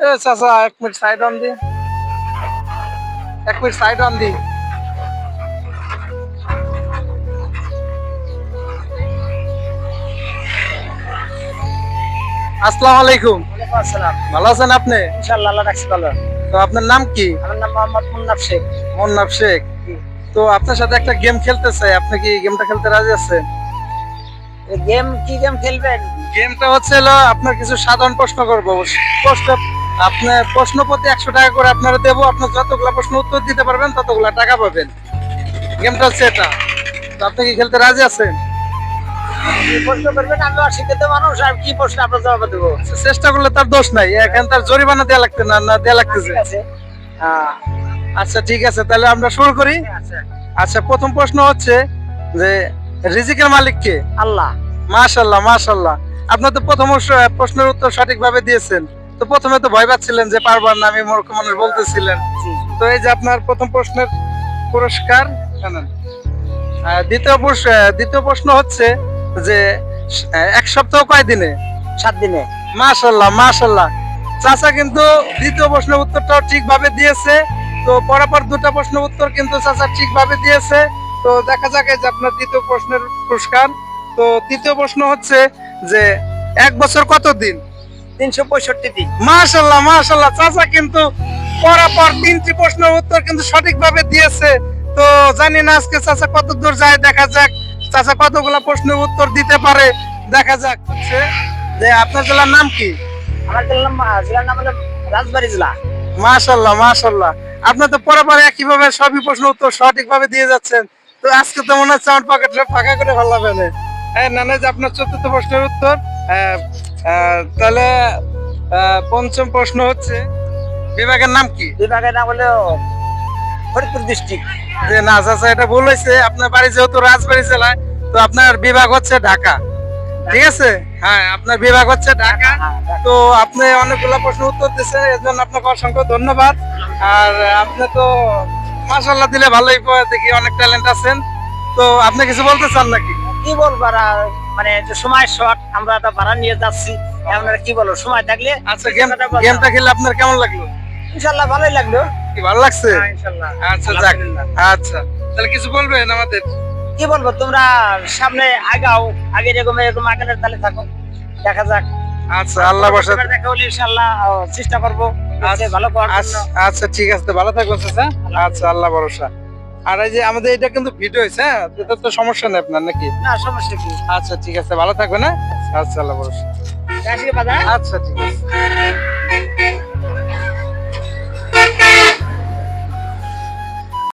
এ চাচা 1 minute side on the, 1 minute side on the. আসসালামু আলাইকুম। আসসালাম। ভালো আছেন আপনি? ইনশাআল্লাহ আল্লাহ রাখছে ভালো। তো আপনার নাম কি? আমার নাম মোহাম্মদ মুন্নাফ শেখ। মোন্নাফ শেখ। জি। তো আপনার সাথে একটা গেম খেলতে চাই, আপনি কি গেমটা খেলতে রাজি আছেন? গেম কি গেম খেলবেন? গেমটা হচ্ছে হলো আপনার কিছু সাধারণ প্রশ্ন করবো। প্রশ্ন আপনার প্রশ্ন প্রতি 100 টাকা করে আপনারা দেবো। আপনার যতগুলা প্রশ্ন উত্তর দিতে পারবেন ততগুলা টাকা পাবেন। গেমটা হচ্ছে এটা। তো আপনি কি খেলতে রাজি আছেন? কি প্রশ্ন করবেন? আমি অশিক্ষিত মানুষ, আর কি প্রশ্ন আপনার জবাব দেবো? আচ্ছা, চেষ্টা করলে তার দোষ নাই, এখন তার জরিমানা দেওয়া লাগতে না না দেওয়া লাগতেছে। ঠিক আছে। আচ্ছা ঠিক আছে, তাহলে আমরা শুরু করি। আচ্ছা। আচ্ছা, প্রথম প্রশ্ন হচ্ছে যে রিজিকের মালিক কে? আল্লাহ। মাশাআল্লাহ মাশাআল্লাহ। আপনি তো প্রথম প্রশ্নের উত্তর সঠিকভাবে দিয়েছেন। তো প্রথমে তো ভয় পাচ্ছিলেন যে পারবার না, আমি মূর্খ মানুষ বলতেছিলেন। জি। তো এই যে আপনার প্রথম প্রশ্নের পুরস্কার জানেন। দ্বিতীয় প্রশ্ন হচ্ছে যে 1 সপ্তাহ কয় দিনে? 7 দিনে। মাশাআল্লাহ মাশাআল্লাহ। চাচা কিন্তু দ্বিতীয় প্রশ্নের উত্তরটাও ঠিকভাবে দিয়েছে। তো পরপর দুটো প্রশ্নের উত্তর কিন্তু চাচা ঠিকভাবে দিয়েছে। তো দেখা যাক এই যে আপনার দ্বিতীয় প্রশ্নের পুরস্কার। তো তৃতীয় প্রশ্ন হচ্ছে যে 1 বছর কত দিন? 365 দিন। মাশাআল্লাহ মাশাআল্লাহ। চাচা কিন্তু পরপর 3টি প্রশ্নের উত্তর কিন্তু সঠিকভাবে দিয়েছে। তো জানি না আজকে চাচা কত দূর যায়, দেখা যাক চাচা কতগুলা প্রশ্নের উত্তর দিতে পারে। দেখা যাক। হচ্ছে যে আপনার জেলার নাম কি? আমার জেলার নাম হলো রাজবাড়ী জেলা। মাশাআল্লাহ মাশাআল্লাহ। আপনি তো পরপর একইভাবে সবই প্রশ্ন উত্তর সঠিকভাবে দিয়ে যাচ্ছেন। তো আজকে তো মনে হচ্ছে আমার পকেটটা ফাঁকা করে ফেলাবেন। হ্যাঁ না না, যে আপনার চতুর্থ প্রশ্নের উত্তর। তাহলে পঞ্চম প্রশ্ন হচ্ছে বিভাগের নাম কি? বিভাগের নাম হলো ফরিদপুর ডিস্ট্রিক্ট। যে না চাচা, এটা ভুল হয়েছে। আপনার বাড়ি যেহেতু রাজবাড়ী জেলায়, তো আপনার বিভাগ হচ্ছে ঢাকা। ঠিক আছে, হ্যাঁ আপনার বিভাগ হচ্ছে ঢাকা। তো আপনি অনেকগুলো প্রশ্ন উত্তর দিচ্ছেন, এর জন্য আপনাকে অসংখ্য ধন্যবাদ। আর আপনি তো মাশাআল্লাহ দিলে ভালোই দেখি অনেক ট্যালেন্ট আছেন। তো আপনি কিছু বলতে চান নাকি? কি বলবো আর, মানে যে সময় শর্ট, আমরা তো ভাড়া নিয়ে যাচ্ছি। আপনারা কি বলবো, সময় থাকলে। আচ্ছা, গেমটা খেলে আপনার কেমন লাগলো? ইনশাআল্লাহ ভালোই লাগলো। কি ভালো লাগছে? হ্যাঁ, ইনশাআল্লাহ। আচ্ছা যাক। আচ্ছা, তাহলে কিছু বলবেন আমাদের? কি বলবো, তোমরা সামনে আগাও, আগে এরকম এরকম আগানোর তালে থাকো, দেখা যাক। আচ্ছা, আল্লাহ বসা। দেখা হলে ইনশাআল্লাহ চেষ্টা করবো ভালো করার জন্য। আচ্ছা ঠিক আছে, ভালো থাকবেন চাচা। আচ্ছা, আল্লাহ ভরসা। আর এই যে আমাদের এটা কিন্তু ভিডিও হয়েছে, হ্যাঁ, এটা তো সমস্যা নেই আপনার নাকি? না, সমস্যা কি। আচ্ছা ঠিক আছে, ভালো থাকবেন। হ্যাঁ, আচ্ছা, আল্লাহ ভরসা। আসি বাজার। আচ্ছা ঠিক আছে।